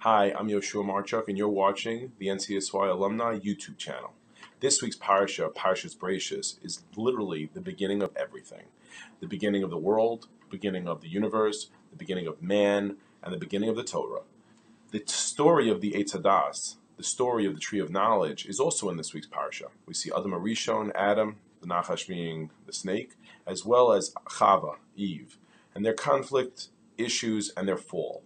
Hi, I'm Yoshua Marchuk, and you're watching the NCSY Alumni YouTube channel. This week's parasha, Parshas Beeshit, is literally the beginning of everything. The beginning of the world, the beginning of the universe, the beginning of man, and the beginning of the Torah. The story of the Eitz Hadas, the story of the Tree of Knowledge, is also in this week's parsha. We see Adam Arishon, Adam, the Nachash being the snake, as well as Chava, Eve, and their conflict, issues, and their fall.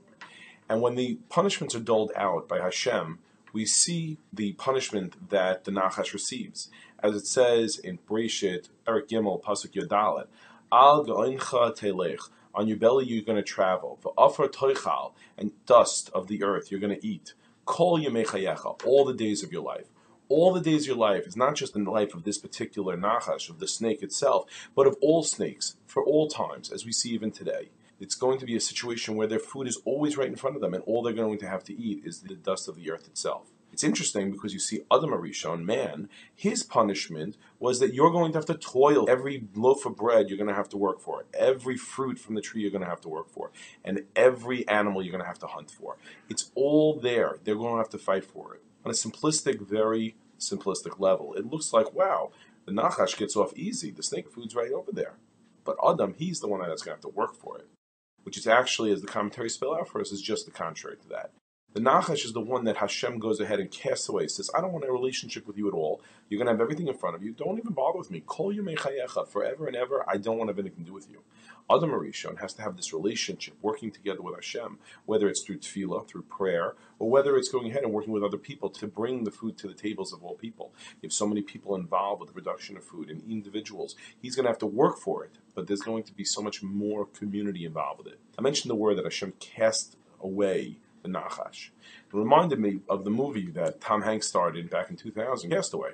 And when the punishments are doled out by Hashem, we see the punishment that the Nachash receives. As it says in Beeshit, Perek Gimel, Pasuk Yodalet, Al Goincha Telech, on your belly you're going to travel. V'afar Toichal, and dust of the earth you're going to eat. Kol Yemei Chayecha, all the days of your life. All the days of your life is not just in the life of this particular Nachash, of the snake itself, but of all snakes, for all times, as we see even today. It's going to be a situation where their food is always right in front of them, and all they're going to have to eat is the dust of the earth itself. It's interesting because you see Adam Arishon, man, his punishment was that you're going to have to toil. Every loaf of bread you're going to have to work for. Every fruit from the tree you're going to have to work for. And every animal you're going to have to hunt for. It's all there. They're going to have to fight for it. On a simplistic, very simplistic level, it looks like, wow, the Nachash gets off easy. The snake food's right over there. But Adam, he's the one that's going to have to work for it. Which is actually, as the commentaries spell out for us, is just the contrary to that. The Nachash is the one that Hashem goes ahead and casts away. Says, I don't want a relationship with you at all. You're going to have everything in front of you. Don't even bother with me. Kol Yemei Chayecha, forever and ever, I don't want to have anything to do with you. Adam Arishon has to have this relationship, working together with Hashem, whether it's through tefillah, through prayer, or whether it's going ahead and working with other people to bring the food to the tables of all people. You have so many people involved with the production of food and individuals. He's going to have to work for it, but there's going to be so much more community involved with it. I mentioned the word that Hashem cast away the Nachash. It reminded me of the movie that Tom Hanks starred in back in 2000, Castaway,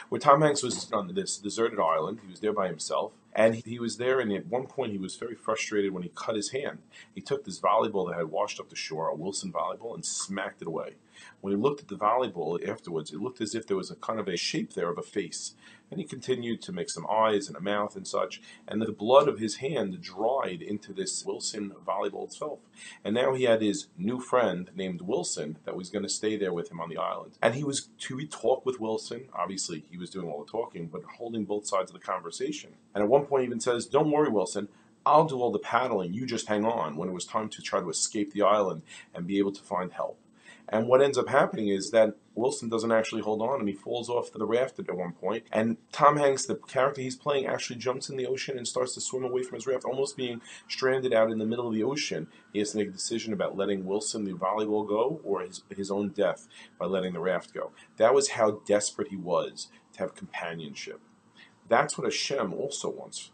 where Tom Hanks was on this deserted island. He was there by himself, and he was there, and at one point he was very frustrated when he cut his hand. He took this volleyball that had washed up the shore, a Wilson volleyball, and smacked it away. When he looked at the volleyball afterwards, it looked as if there was a kind of a shape there of a face. And he continued to make some eyes and a mouth and such, and the blood of his hand dried into this Wilson volleyball itself. And now he had his new friend named Wilson that was going to stay there with him on the island. And he was to talk with Wilson. Obviously, he was doing all the talking, but holding both sides of the conversation. And at one point he even says, don't worry, Wilson, I'll do all the paddling, you just hang on, when it was time to try to escape the island and be able to find help. And what ends up happening is that Wilson doesn't actually hold on, and he falls off the raft at one point. And Tom Hanks, the character he's playing, actually jumps in the ocean and starts to swim away from his raft, almost being stranded out in the middle of the ocean. He has to make a decision about letting Wilson, the volleyball, go, or his own death by letting the raft go. That was how desperate he was to have companionship. That's what Hashem also wants.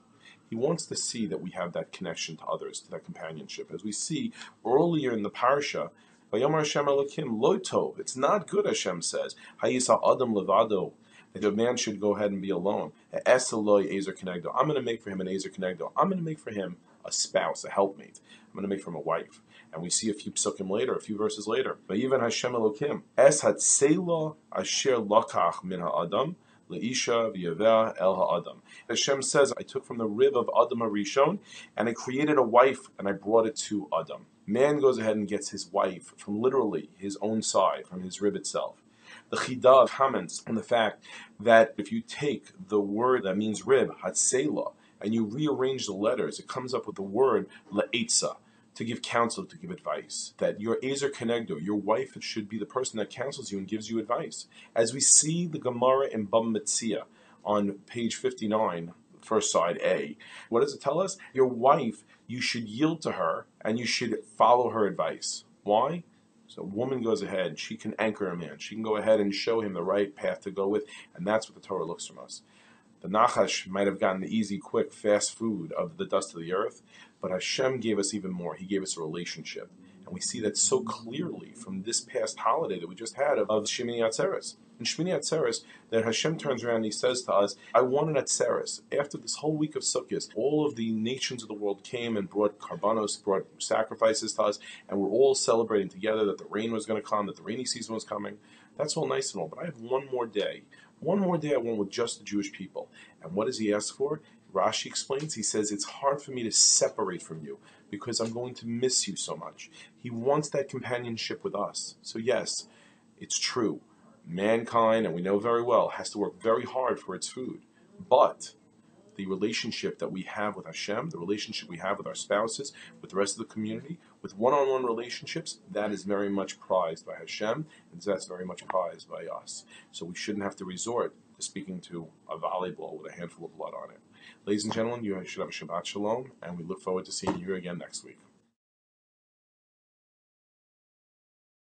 He wants to see that we have that connection to others, to that companionship. As we see earlier in the parsha, Vayomar Hashem Elokim lo tov. It's not good, Hashem says. Hayisa Adam levado. That a man should go ahead and be alone. Eseloi ezer kenegdo. I'm going to make for him an ezer kenegdo. I'm going to make for him a spouse, a helpmate. I'm going to make for him a wife. And we see a few psukim later, a few verses later. Vayivan Hashem Elokim. Es hatzela asher lakach min ha'adam. Leisha v'yaveh el ha'adam. Hashem says, I took from the rib of Adam Arishon, and I created a wife, and I brought it to Adam. Man goes ahead and gets his wife from literally his own side, from his rib itself. The Chidah comments on the fact that if you take the word that means rib, hatzela, and you rearrange the letters, it comes up with the word le'etza, to give counsel, to give advice. That your ezer kenegdo, your wife, should be the person that counsels you and gives you advice. As we see the Gemara in Bava Metzia on page 59, first side A, what does it tell us? Your wife, you should yield to her and you should follow her advice. Why? So a woman goes ahead, she can anchor a man. She can go ahead and show him the right path to go with, and that's what the Torah looks from us. The Nachash might have gotten the easy, quick, fast food of the dust of the earth, but Hashem gave us even more. He gave us a relationship. And we see that so clearly from this past holiday that we just had of Shmini Atzeres. In Shmini Atzeres, that Hashem turns around and He says to us, I want an Atzeres. After this whole week of Sukkot, all of the nations of the world came and brought karbanos, brought sacrifices to us, and we're all celebrating together that the rain was going to come, that the rainy season was coming. That's all nice and all, but I have one more day. One more day I want with just the Jewish people. And what does He ask for? Rashi explains, he says, it's hard for me to separate from you because I'm going to miss you so much. He wants that companionship with us. So yes, it's true. Mankind, and we know very well, has to work very hard for its food. But the relationship that we have with Hashem, the relationship we have with our spouses, with the rest of the community, with one-on-one relationships, that is very much prized by Hashem, and that's very much prized by us. So we shouldn't have to resort to speaking to a volleyball with a handful of blood on it. Ladies and gentlemen, you should have a Shabbat Shalom, and we look forward to seeing you again next week.